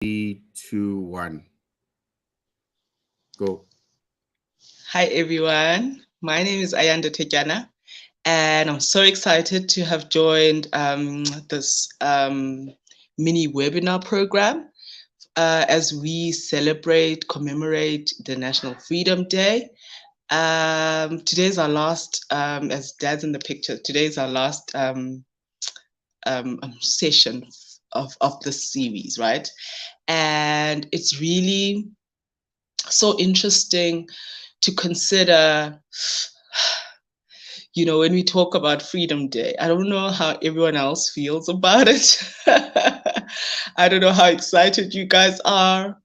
Three, two, one, go. Hi everyone, my name is Ayanda Tejana, and I'm so excited to have joined this mini webinar program as we commemorate the National Freedom Day. Today's our last, as Dad's in the picture, today's our last session of this series, right? And it's really so interesting to consider, when we talk about Freedom Day. I don't know how everyone else feels about it. I don't know how excited you guys are.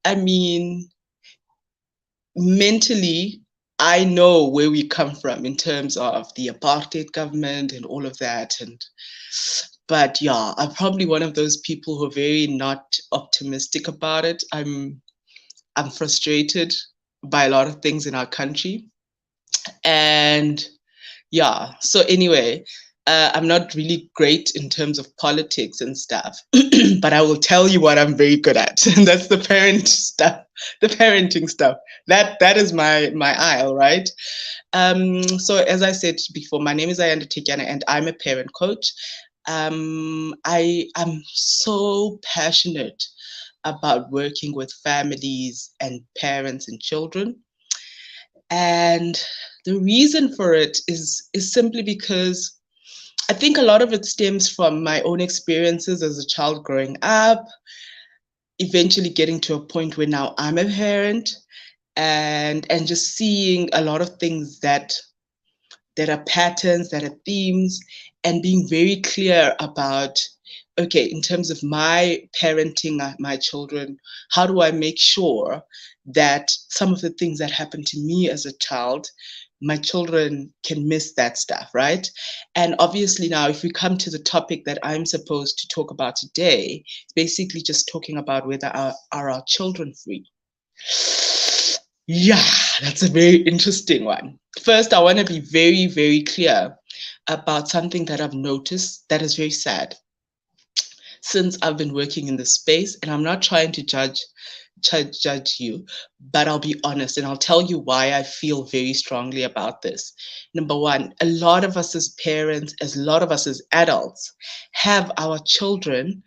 I mean, mentally, I know where we come from in terms of the apartheid government and all of that. But yeah, I'm probably one of those people who are very not optimistic about it. I'm frustrated by a lot of things in our country. And yeah, so anyway, I'm not really great in terms of politics and stuff, but I will tell you what I'm very good at, and that's the the parenting stuff. That is my aisle, right? So as I said before, my name is Ayanda Tejana, and I'm a parent coach. I am so passionate about working with families and parents and children. And the reason for it is simply because I think a lot of it stems from my own experiences as a child growing up, eventually getting to a point where now I'm a parent, and just seeing a lot of things that are patterns, that are themes, and being very clear about, okay, in terms of my parenting my children, how do I make sure that some of the things that happened to me as a child, my children can miss that stuff, right? And obviously, now, if we come to the topic that I'm supposed to talk about today, it's basically just talking about whether are our children free. Yeah, that's a very interesting one. First, I want to be very, very clear about something that I've noticed that is very sad since I've been working in this space, and I'm not trying to judge you, but I'll be honest and I'll tell you why I feel very strongly about this. Number one, a lot of us as parents, as a lot of us as adults, have our children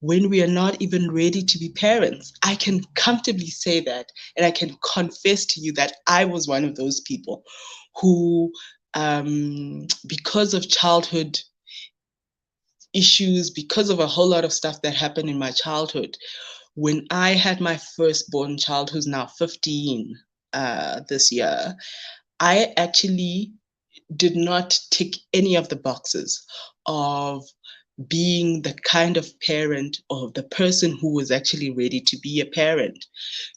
when we are not even ready to be parents. I can comfortably say that, and I can confess to you that I was one of those people who, because of childhood issues, because of a whole lot of stuff that happened in my childhood, when I had my firstborn child, who's now 15 this year, I actually did not tick any of the boxes of being the kind of parent or the person who was actually ready to be a parent,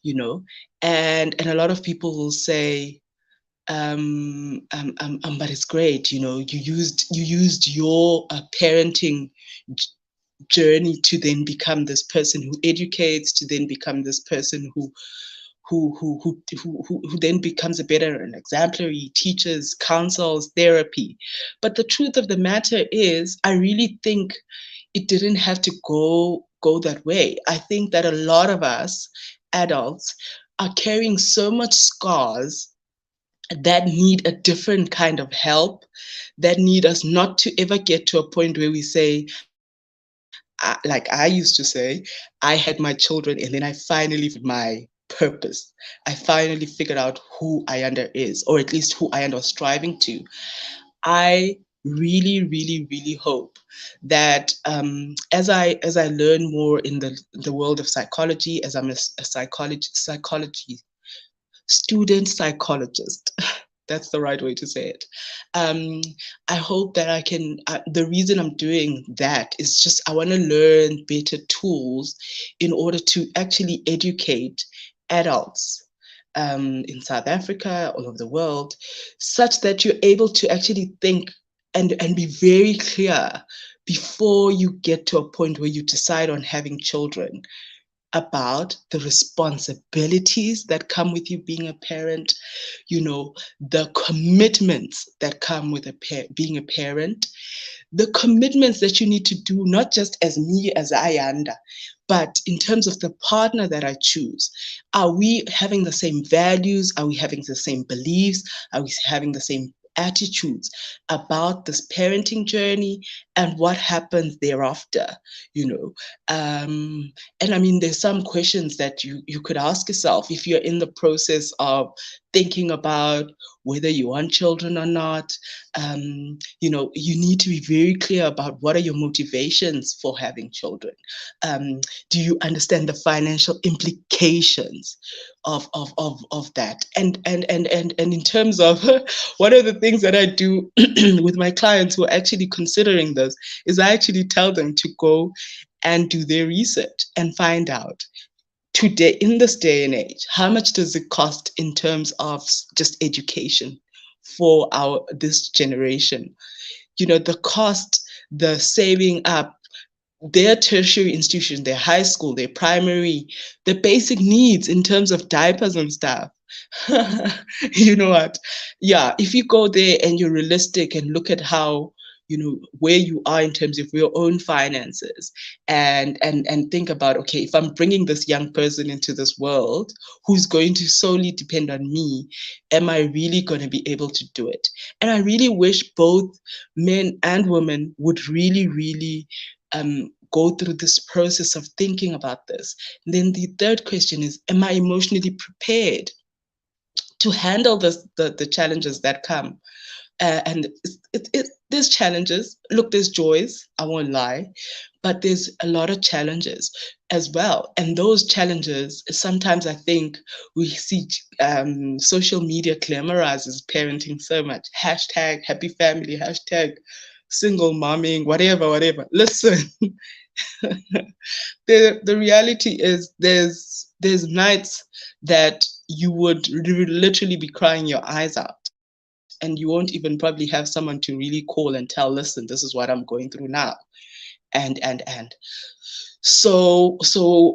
you know. And a lot of people will say, but it's great, you used your parenting journey to then become this person who educates, to then become this person who then becomes a better and exemplary, teaches, counsels, therapy. But the truth of the matter is, I really think it didn't have to go that way. I think that a lot of us adults are carrying so much scars that need a different kind of help, that need us not to ever get to a point where we say, like I used to say, I had my children and then I finally my purpose. I finally figured out who Ayanda is, or at least who Ayanda was striving to. I really, really, really hope that as I learn more in the world of psychology, as I'm a psychology student psychologist. That's the right way to say it. Um, I hope that I can. The reason I'm doing that is just I want to learn better tools in order to actually educate adults in South Africa, all over the world, such that you're able to actually think and be very clear before you get to a point where you decide on having children. about the responsibilities that come with you being a parent, the commitments that come with being a parent, the commitments that you need to do, not just as me, as Ayanda, but in terms of the partner that I choose. Are we having the same values? Are we having the same beliefs? Are we having the same attitudes about this parenting journey and what happens thereafter? You know, and I mean, there's some questions that you could ask yourself if you're in the process of thinking about whether you want children or not. You need to be very clear about what are your motivations for having children. Do you understand the financial implications of that? And in terms of one of the things that I do with my clients who are actually considering this is I actually tell them to go and do their research and find out today, in this day and age, how much does it cost in terms of just education for this generation? The cost, the saving up, their tertiary institution, their high school, their primary, the basic needs in terms of diapers and stuff. You know what? Yeah, if you go there and you're realistic and look at how, where you are in terms of your own finances, and think about, okay, if I'm bringing this young person into this world who's going to solely depend on me, am I really going to be able to do it? And I really wish both men and women would really, really go through this process of thinking about this. And then the third question is, am I emotionally prepared to handle the challenges that come? And there's challenges. Look, there's joys, I won't lie, but there's a lot of challenges as well. And those challenges, sometimes I think we see social media glamorizes parenting so much. Hashtag happy family, hashtag single momming, whatever, whatever. Listen, the reality is there's nights that you would literally be crying your eyes out, and you won't even probably have someone to really call and tell, listen, this is what I'm going through now. And so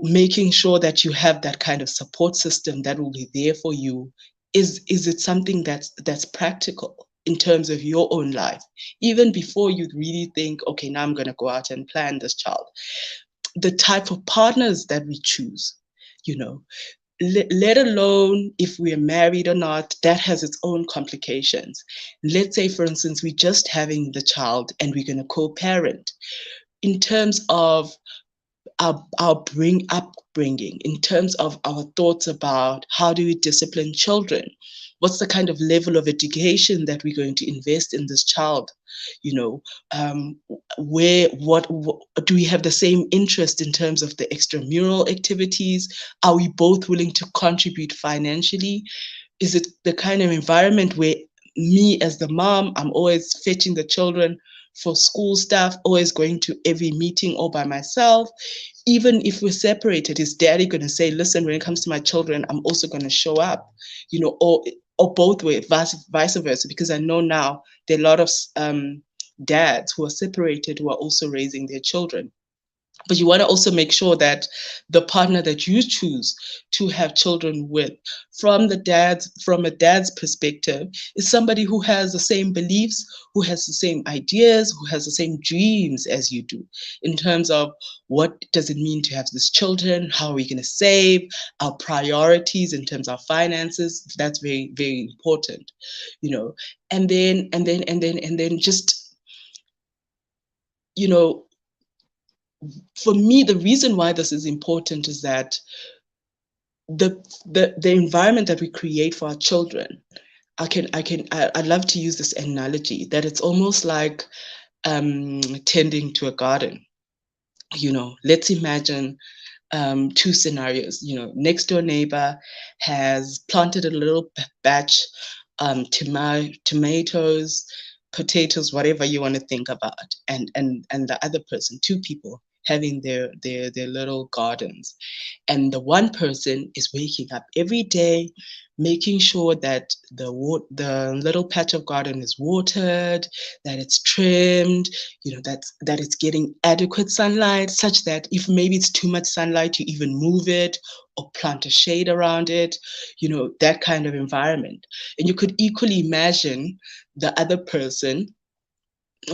making sure that you have that kind of support system that will be there for you, is it something that's practical in terms of your own life, even before you really think, okay, now I'm going to go out and plan this child. The type of partners that we choose, you know, let alone if we're married or not, that has its own complications. Let's say, for instance, we're just having the child and we're going to co-parent. In terms of our upbringing, in terms of our thoughts about how do we discipline children, what's the kind of level of education that we're going to invest in this child, you know um, what do we have the same interest in terms of the extramural activities? Are we both willing to contribute financially? Is it the kind of environment where me as the mom, I'm always fetching the children for school stuff, always going to every meeting all by myself? Even if we're separated, is daddy going to say, listen, when it comes to my children, I'm also going to show up, or both ways, vice versa? Because I know now there are a lot of dads who are separated who are also raising their children. But you want to also make sure that the partner that you choose to have children with, from a dad's perspective, is somebody who has the same beliefs, who has the same ideas, who has the same dreams as you do, in terms of what does it mean to have these children, how are we going to save, our priorities in terms of finances. That's very, very important, and then just, you know for me, the reason why this is important is that the environment that we create for our children, I'd love to use this analogy that it's almost like tending to a garden. Let's imagine two scenarios. Next door neighbor has planted a little batch, tomatoes, potatoes, whatever you want to think about, and the other person, two people, having their little gardens. And the one person is waking up every day, making sure that the little patch of garden is watered, that it's trimmed, that it's getting adequate sunlight, such that if maybe it's too much sunlight, you even move it or plant a shade around it, that kind of environment. And you could equally imagine the other person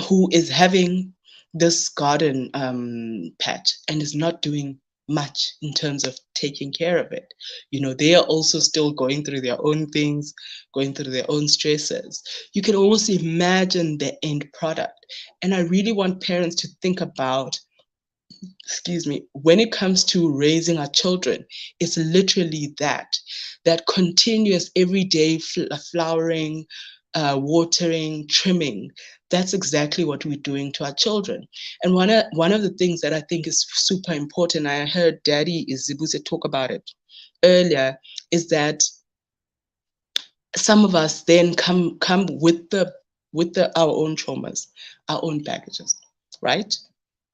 who is having this garden patch and is not doing much in terms of taking care of it. They are also still going through their own things, going through their own stresses. You can almost imagine the end product. And I really want parents to think about, excuse me, when it comes to raising our children, it's literally that continuous everyday flowering, watering, trimming. That's exactly what we're doing to our children. And one of the things that I think is super important, I heard Daddy Izibuse talk about it earlier, is that some of us then come with our own traumas, our own baggages, right?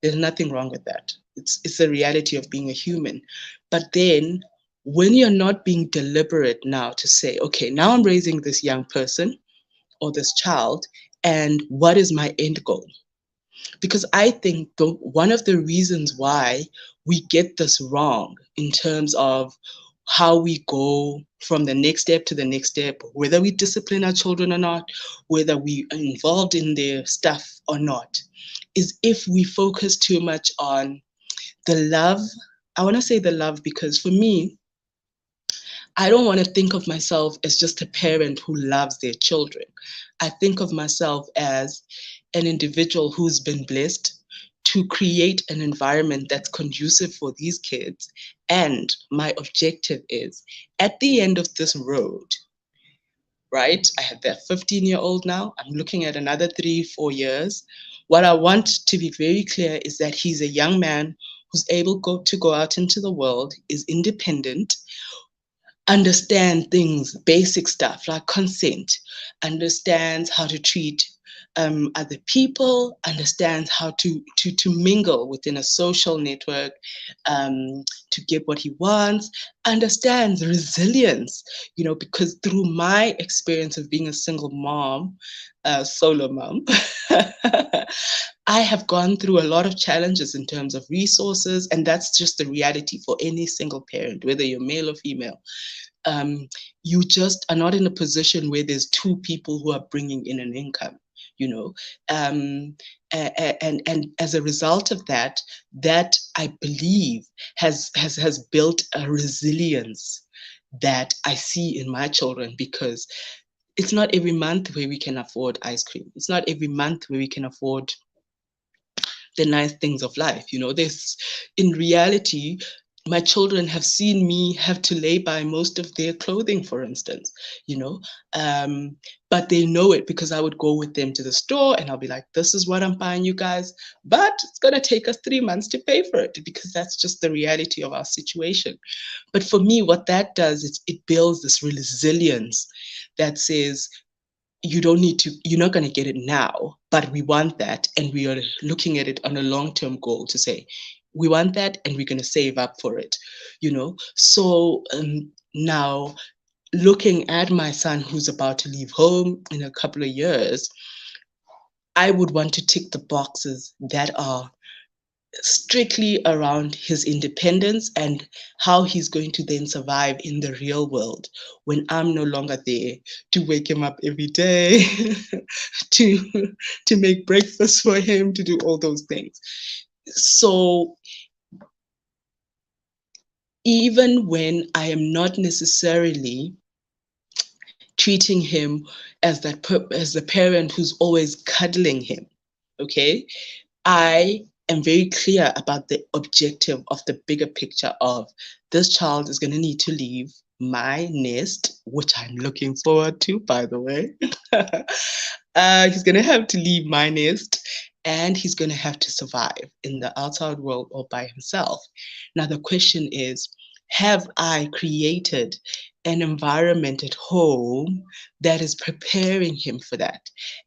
There's nothing wrong with that. It's a reality of being a human. But then when you're not being deliberate now to say, okay, now I'm raising this young person or this child, and what is my end goal? Because I think one of the reasons why we get this wrong in terms of how we go from the next step to the next step, whether we discipline our children or not, whether we are involved in their stuff or not, is if we focus too much on the love. I want to say the love because for me, I don't want to think of myself as just a parent who loves their children. I think of myself as an individual who's been blessed to create an environment that's conducive for these kids. And my objective is at the end of this road, right? I have that 15-year-old now. I'm looking at another 3, 4 years. What I want to be very clear is that he's a young man who's able to go out into the world, is independent, understand things, basic stuff like consent, understands how to treat other people, understands how to mingle within a social network, to get what he wants, understands resilience, because through my experience of being a single mom, solo mom, I have gone through a lot of challenges in terms of resources, and that's just the reality for any single parent, whether you're male or female. um, you just are not in a position where there's two people who are bringing in an income, you know. And as a result of that, that I believe has built a resilience that I see in my children, because it's not every month where we can afford ice cream. It's not every month where we can afford the nice things of life. There's, in reality, my children have seen me have to lay by most of their clothing, for instance, you know. But they know it because I would go with them to the store and I'll be like, this is what I'm buying you guys, but it's going to take us 3 months to pay for it, because that's just the reality of our situation. But for me, what that does is it builds this resilience that says, you're not going to get it now, but we want that. And we are looking at it on a long-term goal to say, we want that and we're going to save up for it, So now, looking at my son who's about to leave home in a couple of years, I would want to tick the boxes that are strictly around his independence and how he's going to then survive in the real world when I'm no longer there to wake him up every day, to to make breakfast for him, to do all those things. So even when I am not necessarily treating him as as the parent who's always cuddling him, okay, I am very clear about the objective of the bigger picture of this child is going to need to leave my nest, which I'm looking forward to, by the way. He's going to have to leave my nest, and he's going to have to survive in the outside world all by himself. Now, the question is, have I created an environment at home that is preparing him for that.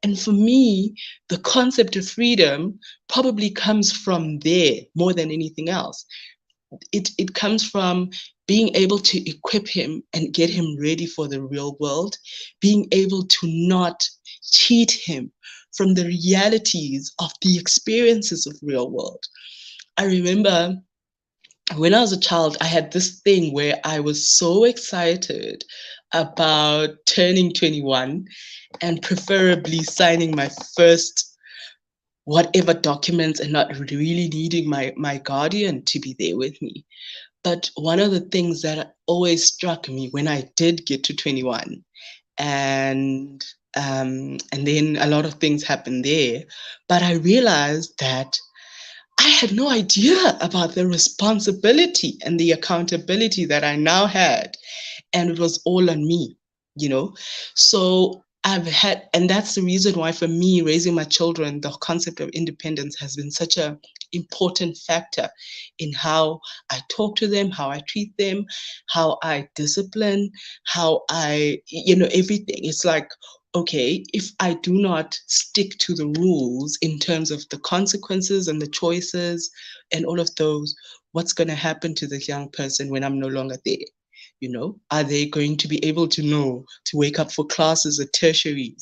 And for me, the concept of freedom probably comes from there more than anything else. It comes from being able to equip him and get him ready for the real world, being able to not cheat him from the realities of the experiences of real world. I remember when I was a child, I had this thing where I was so excited about turning 21 and preferably signing my first whatever documents and not really needing my guardian to be there with me. But one of the things that always struck me when I did get to 21, and then a lot of things happened there, but I realized that I had no idea about the responsibility and the accountability that I now had, and it was all on me, you know. So I've had, and that's the reason why for me, raising my children, the concept of independence has been such a important factor in how I talk to them, how I treat them, how I discipline, how I, everything. It's like, okay, if I do not stick to the rules in terms of the consequences and the choices and all of those, what's going to happen to this young person when I'm no longer there? Are they going to be able to know to wake up for classes at tertiary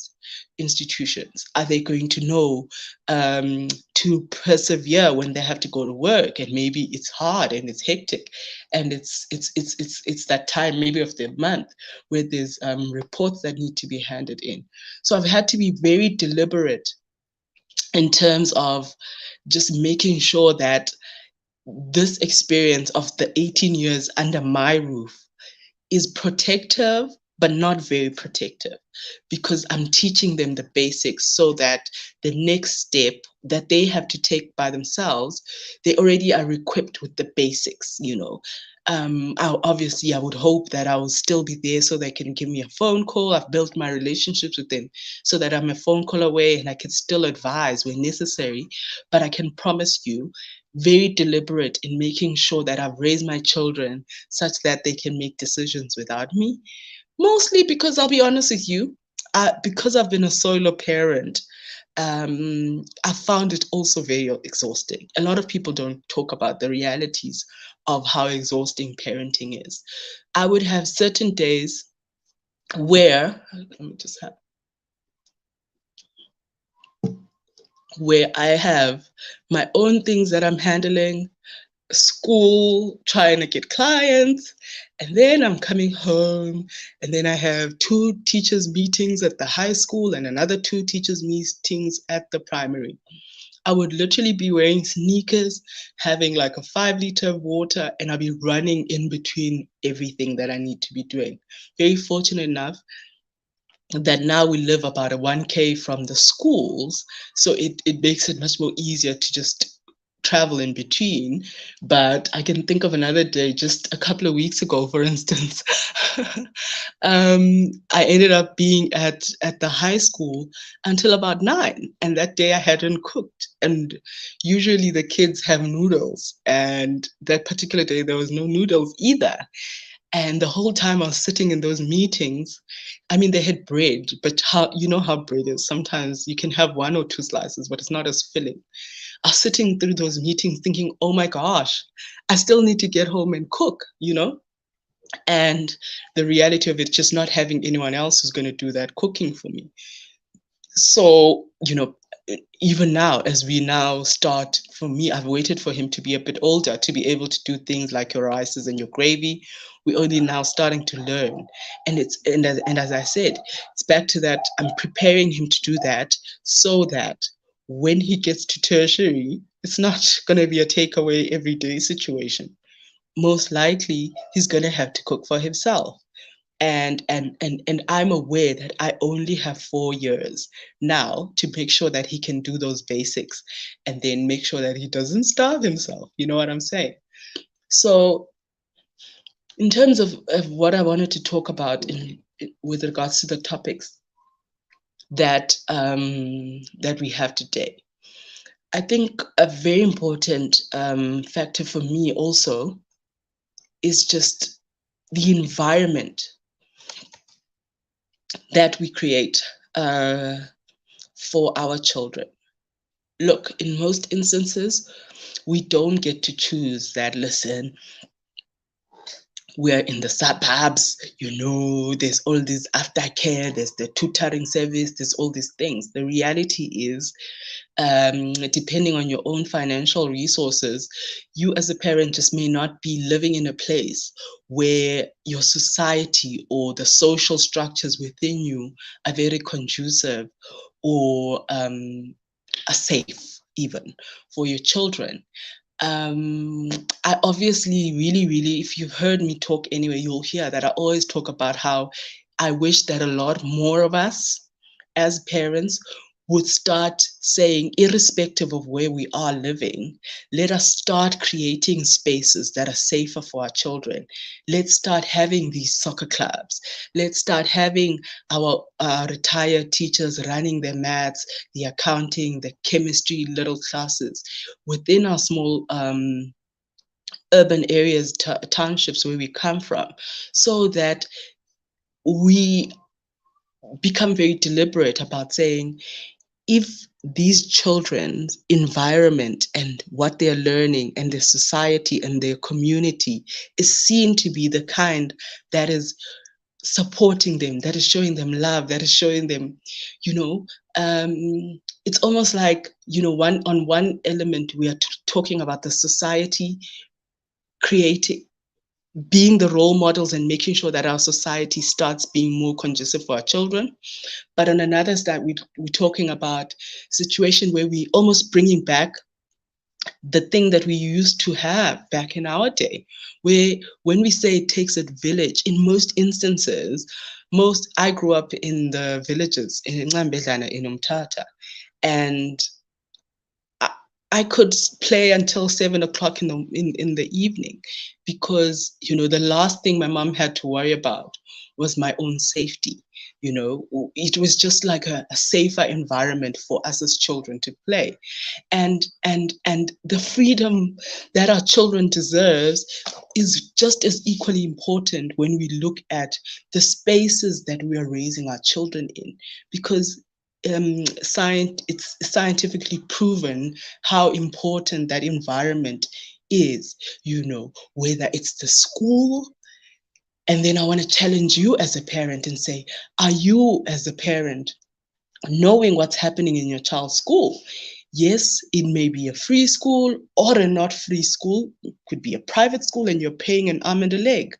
institutions? Are they going to know to persevere when they have to go to work and maybe it's hard and it's hectic and it's that time maybe of the month where there's reports that need to be handed in? So I've had to be very deliberate in terms of just making sure that this experience of the 18 years under my roof is protective, but not very protective, because I'm teaching them the basics so that the next step that they have to take by themselves, they already are equipped with the basics. Obviously, I would hope that I will still be there so they can give me a phone call. I've built my relationships with them so that I'm a phone call away and I can still advise when necessary. But I can promise you, very deliberate in making sure that I've raised my children such that they can make decisions without me. Mostly because I'll be honest with you, because I've been a solo parent, I found it also very exhausting. A lot of people don't talk about the realities of how exhausting parenting is. I would have certain days where, let me just have, where I have my own things that I'm handling, school, trying to get clients, and then I'm coming home, and then I have two teachers' meetings at the high school and another two teachers' meetings at the primary. I would literally be wearing sneakers, having like a 5 liter of water, and I'll be running in between everything that I need to be doing. Very fortunate enough that now we live about a 1K from the schools, so it makes it much more easier to just travel in between. But I can think of another day, just a couple of weeks ago, for instance. I ended up being at the high school until about 9, and that day I hadn't cooked. And usually the kids have noodles, and that particular day there was no noodles either. And the whole time I was sitting in those meetings, I mean, they had bread, but how, you know how bread is. Sometimes you can have one or two slices, but it's not as filling. I was sitting through those meetings thinking, oh my gosh, I still need to get home and cook. And the reality of it just not having anyone else who's going to do that cooking for me. So, even now, as we now start, for me, I've waited for him to be a bit older to be able to do things like your rices and your gravy. We're only now starting to learn. And as I said, it's back to that. I'm preparing him to do that so that when he gets to tertiary, it's not going to be a takeaway everyday situation. Most likely, he's going to have to cook for himself. And I'm aware that I only have 4 years now to make sure that he can do those basics and then make sure that he doesn't starve himself. You know what I'm saying? So in terms of what I wanted to talk about with regards to the topics that we have today, I think a very important factor for me also is just the environment that we create uh, for our children. Look, in most instances, we don't get to choose that. Listen, we're in the suburbs, there's all this aftercare, there's the tutoring service, there's all these things. The reality is, depending on your own financial resources, you as a parent just may not be living in a place where your society or the social structures within you are very conducive or are safe even for your children. um I obviously really, if you've heard me talk anyway, you'll hear that I always talk about how I wish that a lot more of us as parents would start saying, irrespective of where we are living, let us start creating spaces that are safer for our children. Let's start having these soccer clubs. Let's start having our retired teachers running their maths, the accounting, the chemistry little classes within our small urban areas, townships where we come from, so that we become very deliberate about saying, if these children's environment and what they're learning and their society and their community is seen to be the kind that is supporting them, that is showing them love, that is showing them, you know, it's almost like, one element we are talking about the society creating, being the role models and making sure that our society starts being more conducive for our children. But on another side, we're talking about situation where we almost bringing back the thing that we used to have back in our day, where when we say it takes a village, in most instances, I grew up in the villages in Ngambedlana, in Umtata, and I, I could play until 7 o'clock in the evening, because the last thing my mom had to worry about was my own safety. It was just like a safer environment for us as children to play, and the freedom that our children deserves is just as equally important when we look at the spaces that we are raising our children in, because it's scientifically proven how important that environment is, whether it's the school. And then I want to challenge you as a parent and say, are you as a parent knowing what's happening in your child's school? Yes, it may be a free school or a not free school. It could be a private school and you're paying an arm and a leg.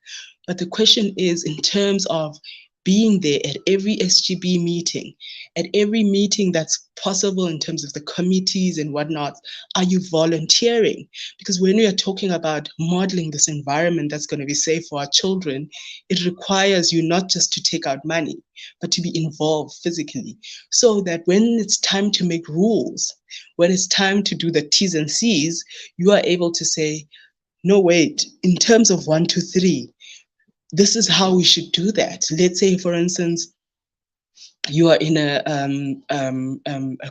But the question is, in terms of being there at every SGB meeting, at every meeting that's possible in terms of the committees and whatnot, are you volunteering? Because when we are talking about modeling this environment that's going to be safe for our children, it requires you not just to take out money, but to be involved physically, so that when it's time to make rules, when it's time to do the T's and C's, you are able to say, no, wait, in terms of 1, 2, 3, this is how we should do that. Let's say, for instance, you are in a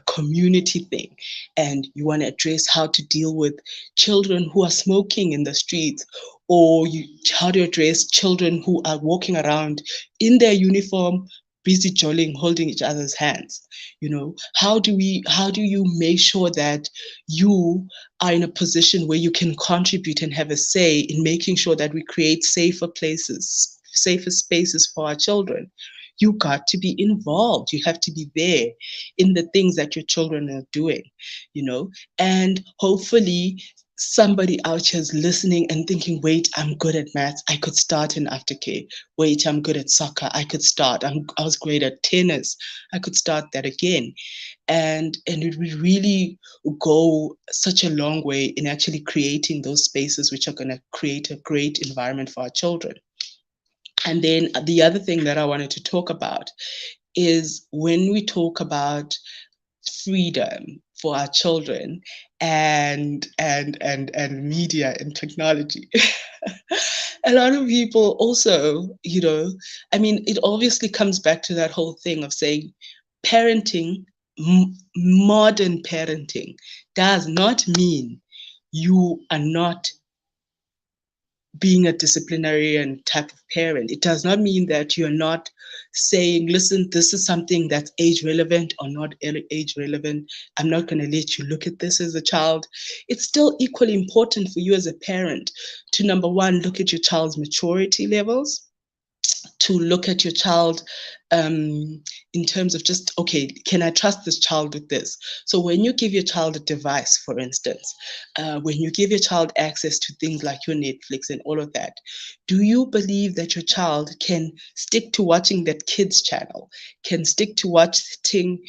community thing and you want to address how to deal with children who are smoking in the streets, or how to address children who are walking around in their uniform, busy jolling, holding each other's hands. How do you make sure that you are in a position where you can contribute and have a say in making sure that we create safer spaces for our children? You got to be involved. You have to be there in the things that your children are doing, and hopefully somebody out here is listening and thinking, wait, I'm good at maths, I could start in aftercare. Wait, I'm good at soccer, I could start. I was great at tennis, I could start that again. And it would really go such a long way in actually creating those spaces which are going to create a great environment for our children. And then the other thing that I wanted to talk about is, when we talk about freedom for our children and media and technology. A lot of people also, it obviously comes back to that whole thing of saying parenting, modern parenting does not mean you are not being a disciplinarian type of parent. It does not mean that you're not saying, listen, this is something that's age relevant or not age relevant. I'm not going to let you look at this as a child. It's still equally important for you as a parent to, number one, look at your child's maturity levels, to look at your child in terms of just, okay, can I trust this child with this? So when you give your child a device, for instance, when you give your child access to things like your Netflix and all of that, do you believe that your child can stick to watching that kids channel, can stick to watching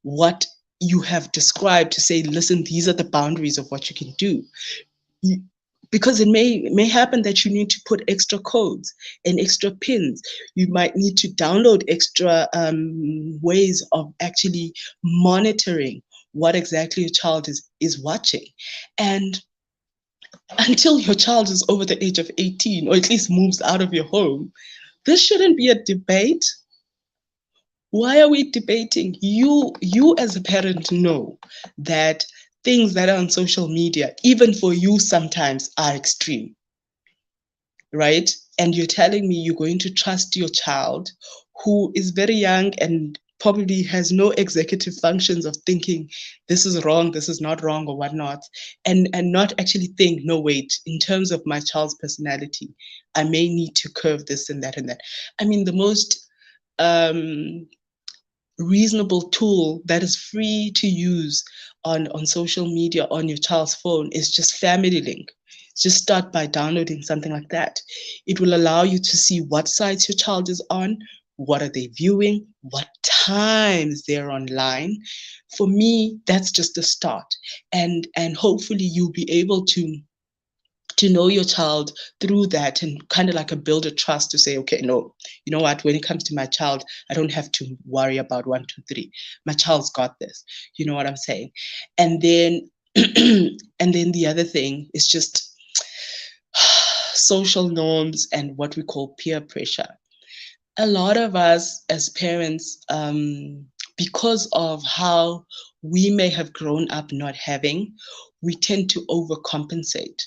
what you have described to say, listen, these are the boundaries of what you can do? Because it may happen that you need to put extra codes and extra pins. You might need to download extra ways of actually monitoring what exactly your child is watching. And until your child is over the age of 18, or at least moves out of your home, this shouldn't be a debate. Why are we debating? You as a parent know that things that are on social media, even for you sometimes, are extreme, right? And you're telling me you're going to trust your child who is very young and probably has no executive functions of thinking this is wrong, this is not wrong, or whatnot, and not actually think, no, wait, in terms of my child's personality, I may need to curve this and that and that. I mean, the most um, reasonable tool that is free to use on social media on your child's phone is just Family Link. Just start by downloading something like that. It will allow you to see what sites your child is on, what are they viewing, what times they're online. For me, that's just a start. And hopefully you'll be able to know your child through that, and kind of like a build a trust to say, okay, no, you know what, when it comes to my child, I don't have to worry about 1 2 3. My child's got this. You know what I'm saying? And then and then the other thing is just social norms and what we call peer pressure. A lot of us as parents, because of how we may have grown up not having, we tend to overcompensate.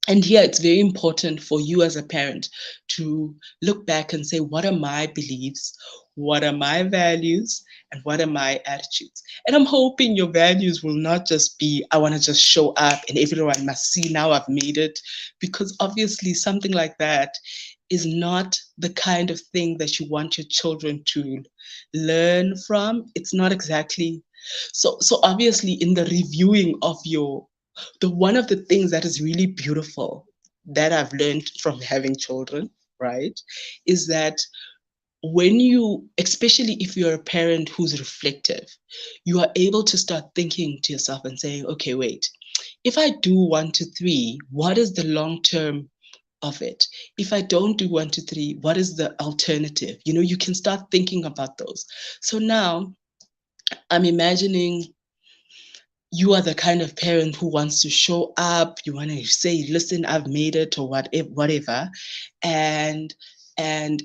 And here it's very important for you as a parent to look back and say, what are my beliefs? What are my values? And what are my attitudes? And I'm hoping your values will not just be, I want to just show up and everyone must see now I've made it. Because obviously, something like that is not the kind of thing that you want your children to learn from. It's not exactly. So obviously, in the reviewing of the one of the things that is really beautiful that I've learned from having children, right, is that when you, especially if you're a parent who's reflective, you are able to start thinking to yourself and saying, okay, wait, if I do 1 2 3, what is the long term of it? If I don't do 1 2 3, what is the alternative? You know, you can start thinking about those. So now I'm imagining you are the kind of parent who wants to show up, you want to say, listen, I've made it, or whatever, and and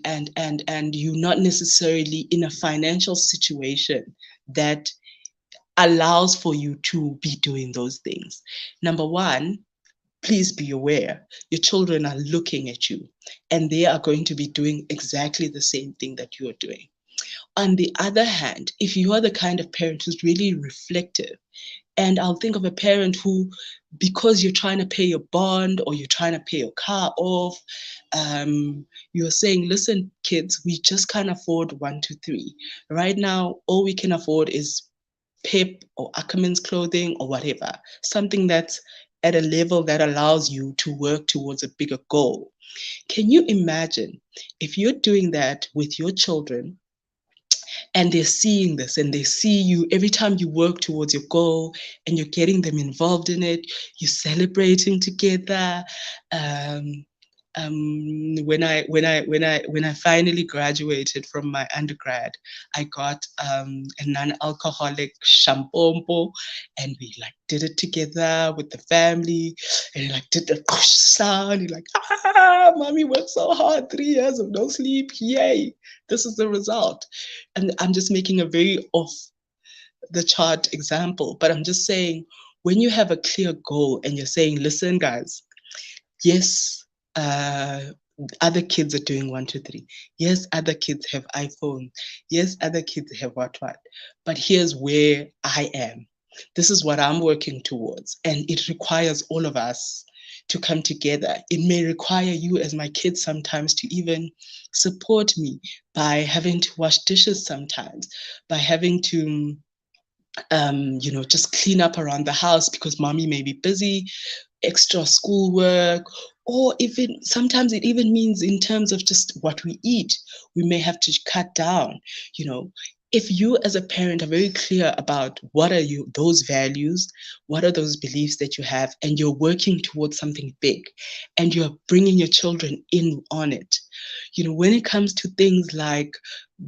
you're not necessarily in a financial situation that allows for you to be doing those things. Number one, please be aware your children are looking at you and they are going to be doing exactly the same thing that you're doing. On the other hand, if you are the kind of parent who's really reflective, and I'll think of a parent who, because you're trying to pay your bond or you're trying to pay your car off, you're saying, listen, kids, we just can't afford 1 2 3. Right now, all we can afford is Pep or Ackerman's clothing or whatever, something that's at a level that allows you to work towards a bigger goal. Can you imagine if you're doing that with your children and they're seeing this and they see you every time you work towards your goal and you're getting them involved in it, you're celebrating together. um, when I finally graduated from my undergrad, I got a non-alcoholic champompo, and we like did it together with the family, and like did the sound. You're like, mommy worked so hard, 3 years of no sleep, yay! This is the result. And I'm just making a very off the chart example, but I'm just saying, when you have a clear goal and you're saying, listen, guys, Yes, uh, other kids are doing one, two, three. Yes, other kids have iPhones. Yes, other kids have what. But here's where I am. This is what I'm working towards. And it requires all of us to come together. It may require you, as my kids, sometimes to even support me by having to wash dishes sometimes, by having to just clean up around the house because mommy may be busy, extra schoolwork, or even sometimes it even means in terms of just what we eat, we may have to cut down. You know, if you as a parent are very clear about what are you those values, what are those beliefs that you have, and you're working towards something big, and you're bringing your children in on it. When it comes to things like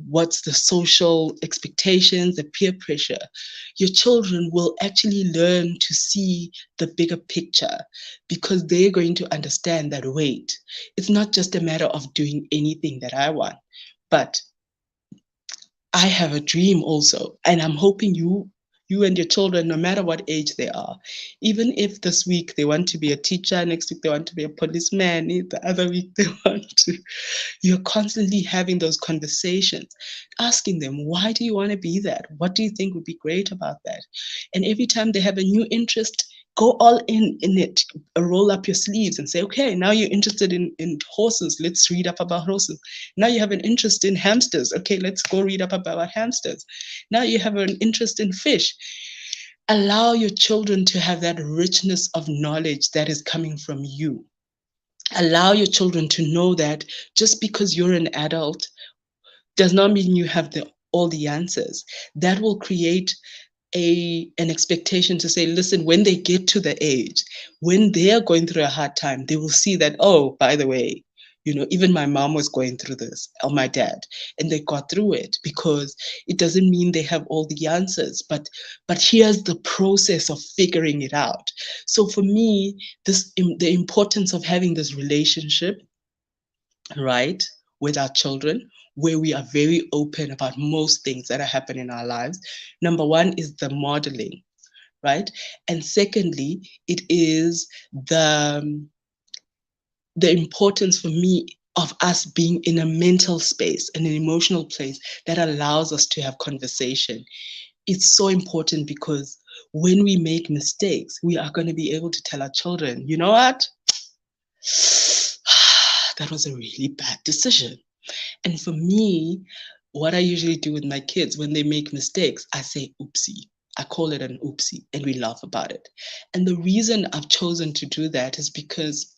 what's the social expectations, the peer pressure, your children will actually learn to see the bigger picture because they're going to understand that, wait, it's not just a matter of doing anything that I want, but I have a dream also. And I'm hoping you and your children, no matter what age they are, even if this week they want to be a teacher, next week they want to be a policeman, the other week they want to, you're constantly having those conversations, asking them, why do you want to be that? What do you think would be great about that? And every time they have a new interest, go all in it. Roll up your sleeves and say, okay, now you're interested in horses. Let's read up about horses. Now you have an interest in hamsters. Okay, let's go read up about hamsters. Now you have an interest in fish. Allow your children to have that richness of knowledge that is coming from you. Allow your children to know that just because you're an adult does not mean you have all the answers. That will create an expectation to say, listen, when they get to the age, when they are going through a hard time, they will see that, oh, by the way, even my mom was going through this, or my dad, and they got through it, because it doesn't mean they have all the answers, but here's the process of figuring it out. So for me, the importance of having this relationship, right, with our children, where we are very open about most things that are happening in our lives. Number one is the modeling, right? And secondly, it is the importance for me of us being in a mental space and an emotional place that allows us to have conversation. It's so important because when we make mistakes, we are going to be able to tell our children, you know what? That was a really bad decision. And for me, what I usually do with my kids when they make mistakes, I say, oopsie. I call it an oopsie, and we laugh about it. And the reason I've chosen to do that is because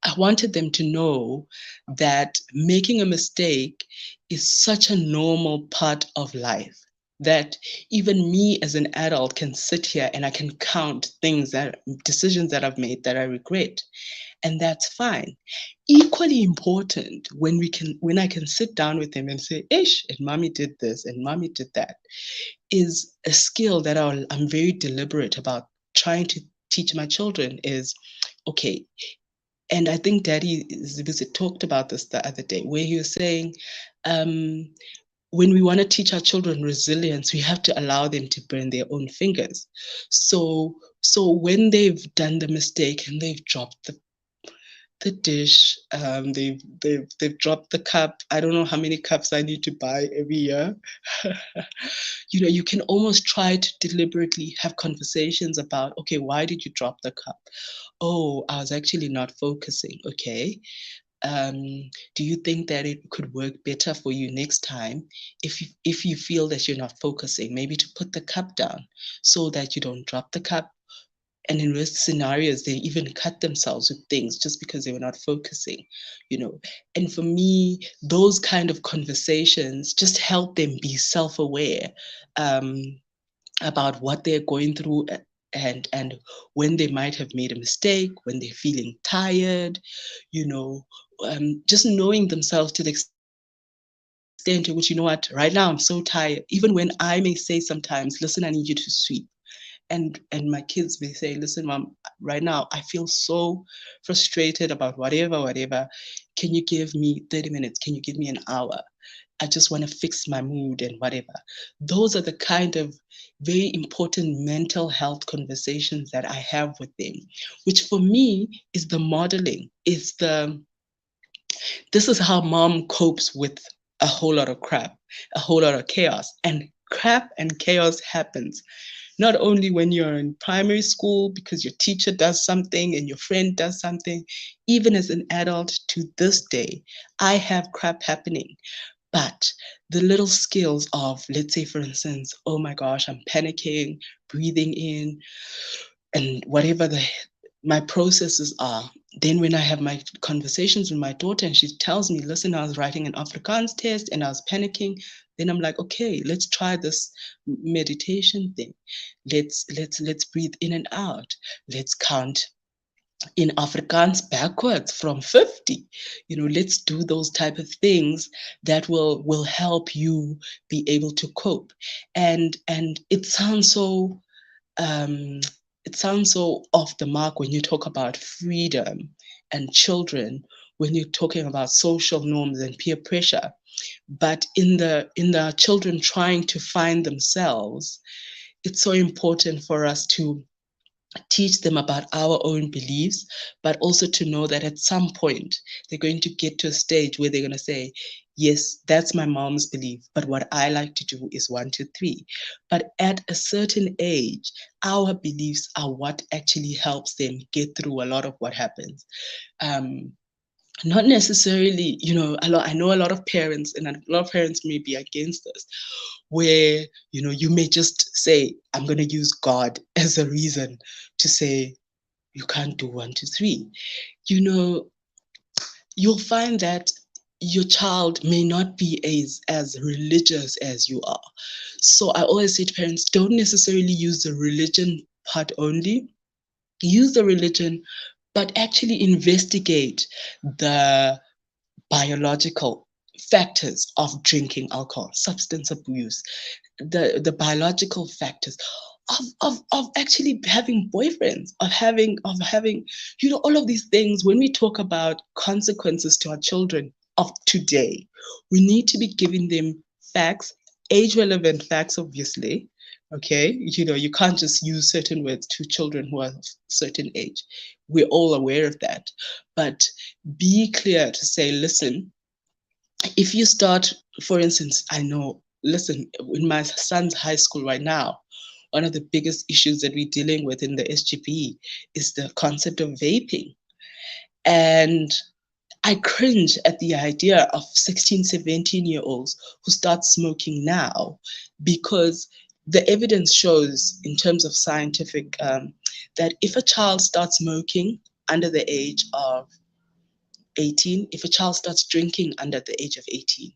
I wanted them to know that making a mistake is such a normal part of life, that even me as an adult can sit here and I can count decisions that I've made that I regret, and that's fine. Equally important, when I can sit down with them and say, ish, and mommy did this and mommy did that, is a skill that I'm very deliberate about trying to teach my children is, okay. And I think Daddy talked about this the other day, where he was saying, um, when we want to teach our children resilience, we have to allow them to burn their own fingers. So when they've done the mistake and they've dropped the dish, they've dropped the cup. I don't know how many cups I need to buy every year. You can almost try to deliberately have conversations about, okay, why did you drop the cup? Oh, I was actually not focusing. Okay. Do you think that it could work better for you next time if you feel that you're not focusing, maybe to put the cup down so that you don't drop the cup? And in risk scenarios, they even cut themselves with things just because they were not focusing, you know. And for me, those kind of conversations just help them be self-aware, um, about what they're going through, and when they might have made a mistake, when they're feeling tired, you know, just knowing themselves to the extent to which, right now I'm so tired. Even when I may say sometimes, listen, I need you to sweep. And my kids may say, listen, mom, right now I feel so frustrated about whatever. Can you give me 30 minutes? Can you give me an hour? I just want to fix my mood and whatever. Those are the kind of very important mental health conversations that I have with them, which for me is the modeling, is the this is how mom copes with a whole lot of crap, a whole lot of chaos. And crap and chaos happens not only when you're in primary school because your teacher does something and your friend does something, even as an adult to this day, I have crap happening. But the little skills of, let's say, for instance, oh my gosh, I'm panicking, breathing in, and whatever my processes are. Then when I have my conversations with my daughter and she tells me, listen, I was writing an Afrikaans test and I was panicking, then I'm like, okay, let's try this meditation thing. Let's breathe in and out. Let's count in Afrikaans backwards from 50. Let's do those type of things that will help you be able to cope. And um, it sounds so off the mark when you talk about freedom and children, when you're talking about social norms and peer pressure. But in the children trying to find themselves, it's so important for us to teach them about our own beliefs, but also to know that at some point they're going to get to a stage where they're going to say, yes, that's my mom's belief, but what I like to do is one, two, three. But at a certain age, our beliefs are what actually helps them get through a lot of what happens. Um, Not necessarily, I know a lot of parents, and a lot of parents may be against this, where you may just say, I'm going to use God as a reason to say you can't do one, two, three. you know you'll find that your child may not be as religious as you are. So I always say to parents, don't necessarily use the religion part only. Use the religion, but actually investigate the biological factors of drinking alcohol, substance abuse, the biological factors of actually having boyfriends, of having all of these things. When we talk about consequences to our children of today, we need to be giving them facts, age relevant facts, obviously. Okay, you can't just use certain words to children who are of certain age. We're all aware of that. But be clear to say, listen, if you start, for instance, I know, listen, in my son's high school right now, one of the biggest issues that we're dealing with in the SGP is the concept of vaping. And I cringe at the idea of 16, 17-year-olds who start smoking now, because the evidence shows, in terms of scientific, that if a child starts smoking under the age of 18, if a child starts drinking under the age of 18,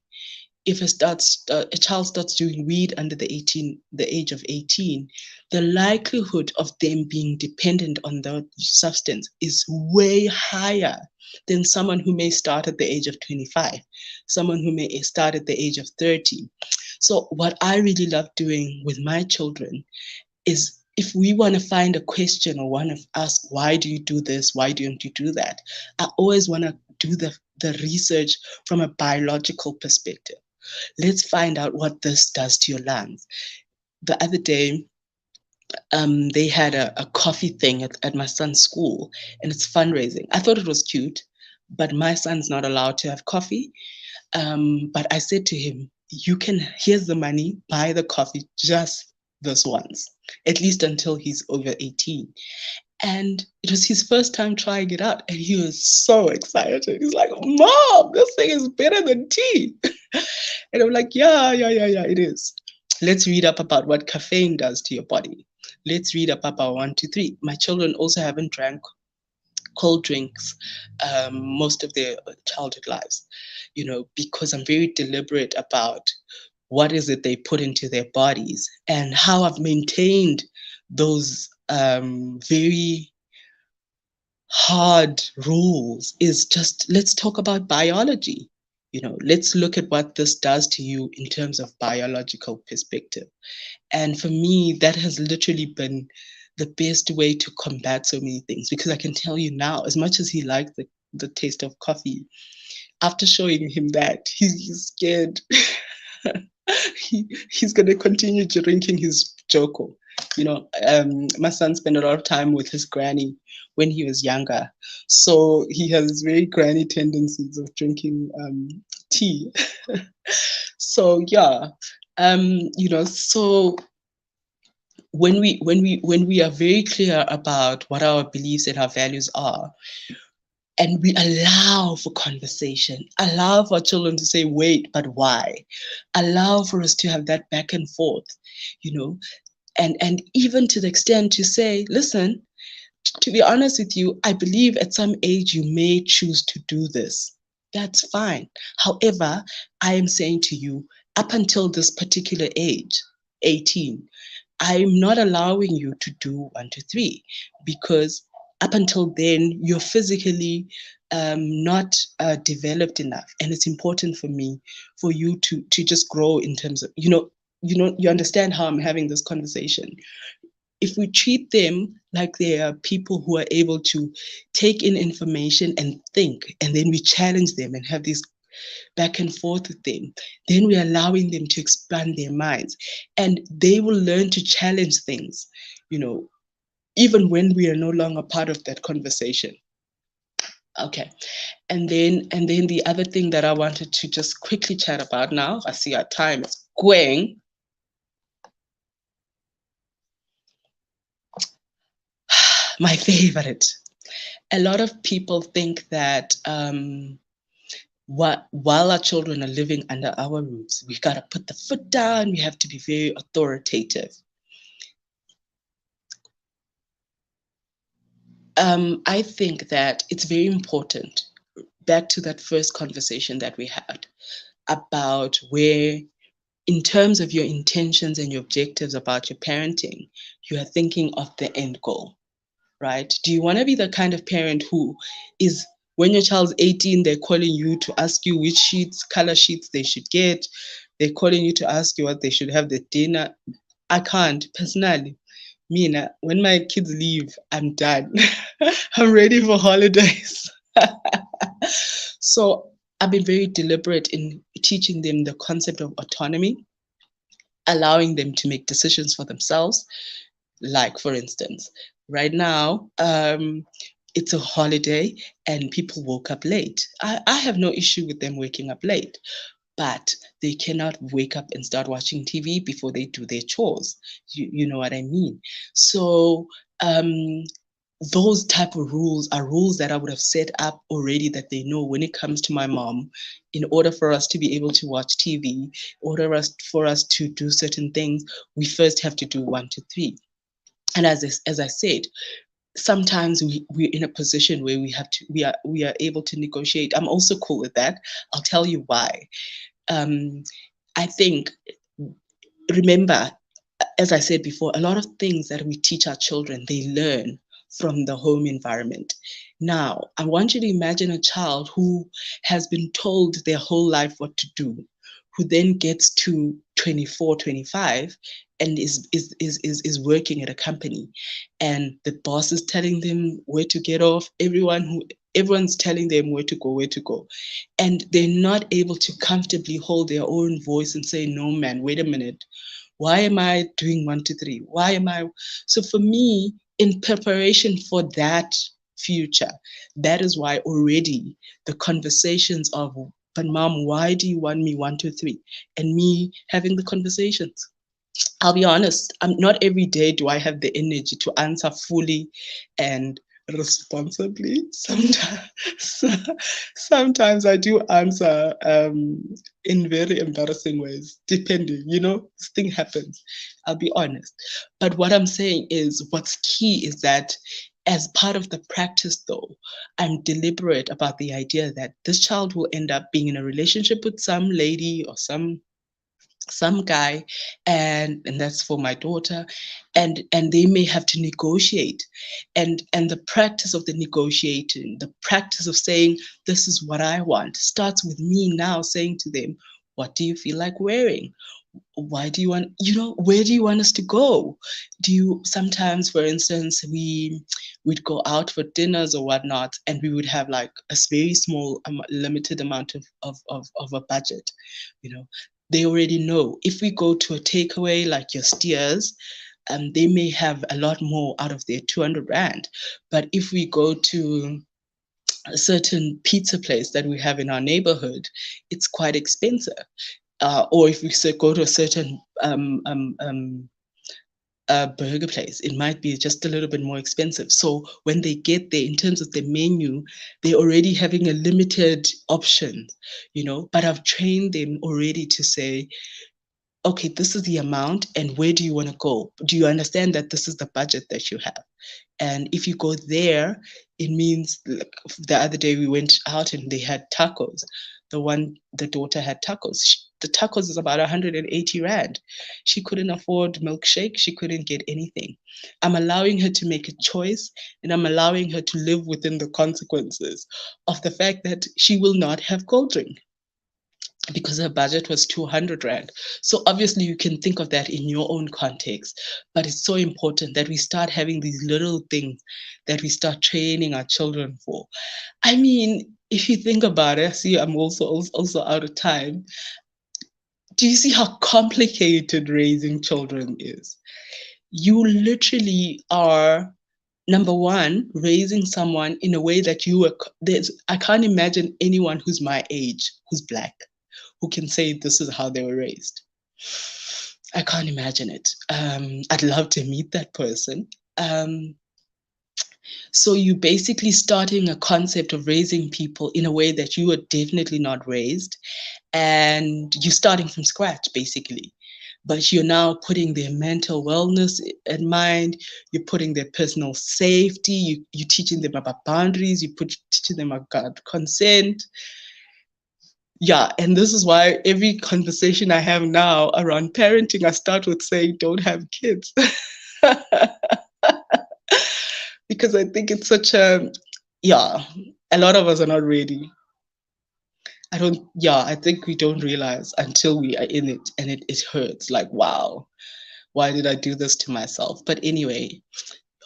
if a child starts doing weed under the age of 18, the likelihood of them being dependent on the substance is way higher than someone who may start at the age of 25, someone who may start at the age of 30. So what I really love doing with my children is, if we want to find a question or want to ask, why do you do this? Why don't you do that? I always want to do the research from a biological perspective. Let's find out what this does to your lungs. The other day, they had a coffee thing at my son's school, and it's fundraising. I thought it was cute, but my son's not allowed to have coffee. But I said to him, here's the money, buy the coffee just this once, at least until he's over 18. And it was his first time trying it out, and he was so excited. He's like, Mom, this thing is better than tea. And I'm like, yeah, yeah, yeah, yeah, it is. Let's read up about what caffeine does to your body. Let's read up about one, two, three. My children also haven't drank cold drinks most of their childhood lives, because I'm very deliberate about what is it they put into their bodies, and how I've maintained those very hard rules is just, let's talk about biology. Let's look at what this does to you in terms of biological perspective. And for me, that has literally been the best way to combat so many things, because I can tell you now, as much as he likes the taste of coffee. After showing him that, he's scared. He's going to continue drinking his Joko. My son spent a lot of time with his granny when he was younger. So he has very granny tendencies of drinking tea. So yeah, so when we are very clear about what our beliefs and our values are, and we allow for conversation, allow for children to say, wait, but why? Allow for us to have that back and forth, you know, and even to the extent to say, listen, to be honest with you, I believe at some age you may choose to do this. That's fine. However, I am saying to you, up until this particular age, 18, I'm not allowing you to do one, two, three, because up until then, you're physically not developed enough. And it's important for me for you to just grow in terms of, you understand how I'm having this conversation. If we treat them like they are people who are able to take in information and think, and then we challenge them and have this back and forth with them, then we're allowing them to expand their minds, and they will learn to challenge things, you know, even when we are no longer part of that conversation. Okay. And then the other thing that I wanted to just quickly chat about now, I see our time is going. My favorite. A lot of people think that while our children are living under our roofs, we got to put the foot down, we have to be very authoritative. I think that it's very important, back to that first conversation that we had about where, in terms of your intentions and your objectives about your parenting, you are thinking of the end goal, right? Do you want to be the kind of parent who is, when your child's 18, they're calling you to ask you which color sheets they should get. They're calling you to ask you what they should have the dinner. I can't, personally. Mina, when my kids leave, I'm done. I'm ready for holidays. So I've been very deliberate in teaching them the concept of autonomy, allowing them to make decisions for themselves. Like, for instance, right now, it's a holiday and people woke up late. I have no issue with them waking up late, but they cannot wake up and start watching TV before they do their chores. You know what I mean? So those type of rules are rules that I would have set up already, that they know when it comes to my mom, in order for us to be able to watch TV, in order for us to do certain things, we first have to do one, two, three. And as I said, sometimes we're in a position where we are able to negotiate. I'm also cool with that. I'll tell you why. I think, remember, as I said before, a lot of things that we teach our children, they learn from the home environment. Now, I want you to imagine a child who has been told their whole life what to do, who then gets to 24, 25, and is working at a company, and the boss is telling them where to get off, everyone's telling them where to go, and they're not able to comfortably hold their own voice and say, no man, wait a minute, why am I doing one, two, three? Why am I? So for me, in preparation for that future, that is why already the conversations of, but mom, why do you want me one, two, three? And me having the conversations. I'll be honest, not every day do I have the energy to answer fully and responsibly. Sometimes I do answer in very embarrassing ways, depending, this thing happens. I'll be honest. But what I'm saying is, what's key is that as part of the practice, though, I'm deliberate about the idea that this child will end up being in a relationship with some lady or some guy, and that's for my daughter, and they may have to negotiate, and the practice of the negotiating, the practice of saying, this is what I want, starts with me now saying to them, what do you feel like wearing? why do you want, where do you want us to go? Do you sometimes, for instance, we'd go out for dinners or whatnot, and we would have like a very small limited amount of a budget. you know they already know if we go to a takeaway like your Steers, they may have a lot more out of their 200 rand. But if we go to a certain pizza place that we have in our neighborhood, it's quite expensive. Or if we go to a certain burger place, it might be just a little bit more expensive. So when they get there, in terms of the menu, they're already having a limited option, But I've trained them already to say, okay, this is the amount, and where do you want to go? Do you understand that this is the budget that you have? And if you go there, it means, like, the other day we went out and they had tacos. The daughter had tacos. The tacos is about 180 rand. She couldn't afford milkshake. She couldn't get anything. I'm allowing her to make a choice, and I'm allowing her to live within the consequences of the fact that she will not have cold drink because her budget was 200 rand. So obviously you can think of that in your own context, but it's so important that we start having these little things that we start training our children for. I mean, if you think about it, see, I'm also out of time. Do you see how complicated raising children is? You literally are, number one, raising someone in a way that I can't imagine anyone who's my age who's Black who can say this is how they were raised. I can't imagine it. I'd love to meet that person. So you basically starting a concept of raising people in a way that you were definitely not raised, and you're starting from scratch basically. But you're now putting their mental wellness in mind. You're putting their personal safety. You're teaching them about boundaries. Teaching them about consent. Yeah, and this is why every conversation I have now around parenting, I start with saying, don't have kids. Because I think it's yeah, a lot of us are not ready. I think we don't realize until we are in it, and it hurts. Like, wow, why did I do this to myself? But anyway,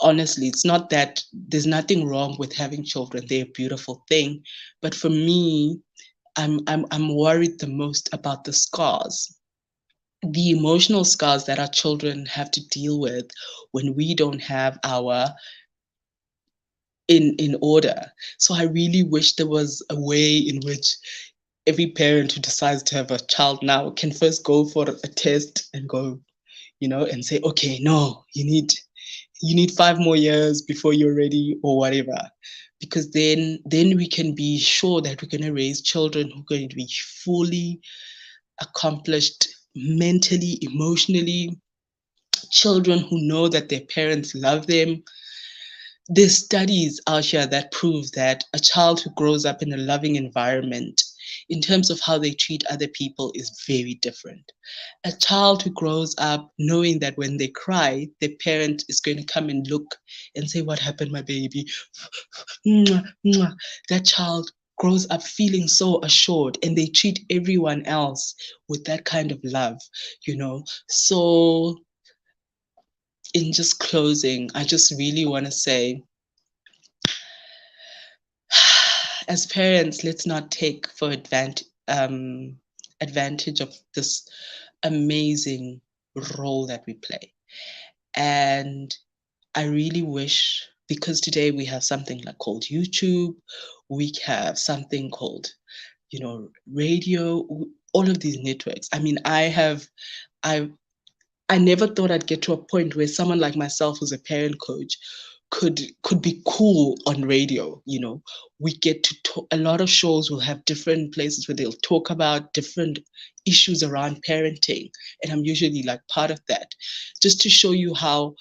honestly, it's not that there's nothing wrong with having children. They're a beautiful thing. But for me, I'm worried the most about the emotional scars that our children have to deal with when we don't have our in order. So I really wish there was a way in which every parent who decides to have a child now can first go for a test and go, and say, okay, no, you need 5 more years before you're ready or whatever. Because then we can be sure that we're going to raise children who are going to be fully accomplished mentally, emotionally, children who know that their parents love them. There's studies out here that prove that a child who grows up in a loving environment, in terms of how they treat other people, is very different. A child who grows up knowing that when they cry, their parent is going to come and look and say, "What happened, my baby?" Mwah, mwah. That child grows up feeling so assured, and they treat everyone else with that kind of love. So, in just closing, I just really want to say, as parents, let's not take for advantage of this amazing role that we play. And I really wish, because today we have something like called YouTube, we have something called, radio, all of these networks. I mean, I I never thought I'd get to a point where someone like myself, who's a parent coach, could be cool on radio. We get to talk. A lot of shows will have different places where they'll talk about different issues around parenting, and I'm usually like part of that, just to show you how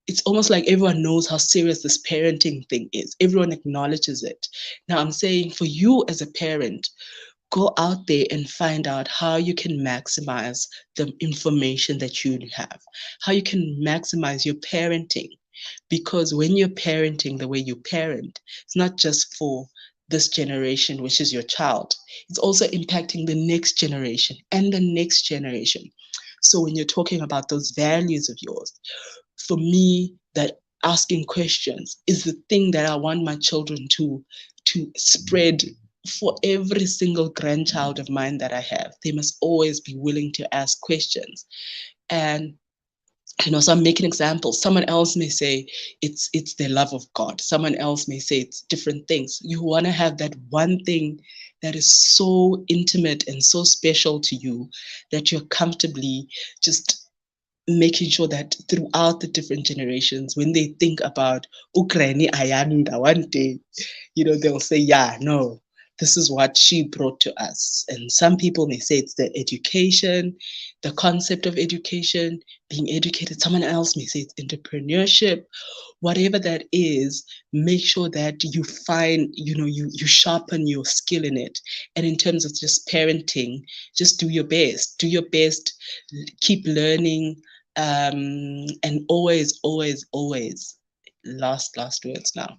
it's almost like everyone knows how serious this parenting thing is. Everyone acknowledges it. Now, I'm saying for you as a parent, go out there and find out how you can maximize the information that you have, how you can maximize your parenting. Because when you're parenting the way you parent, it's not just for this generation, which is your child, it's also impacting the next generation and the next generation. So when you're talking about those values of yours, for me, that asking questions is the thing that I want my children to spread for every single grandchild of mine that I have. They must always be willing to ask questions. And so I'm making examples. Someone else may say it's their love of God. Someone else may say it's different things. You want to have that one thing that is so intimate and so special to you that you're comfortably just making sure that throughout the different generations, when they think about Ukraine Ayanda one day, they'll say, yeah, no, this is what she brought to us. And some people may say it's the education, the concept of education, being educated. Someone else may say it's entrepreneurship. Whatever that is, make sure that you find, you sharpen your skill in it. And in terms of just parenting, just do your best. Do your best, keep learning, and always, always, always, last words now,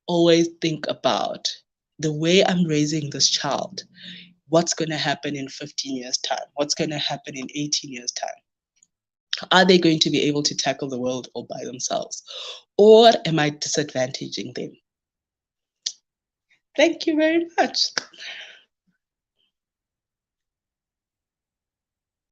always think about the way I'm raising this child. What's going to happen in 15 years' time? What's going to happen in 18 years' time? Are they going to be able to tackle the world all by themselves? Or am I disadvantaging them? Thank you very much.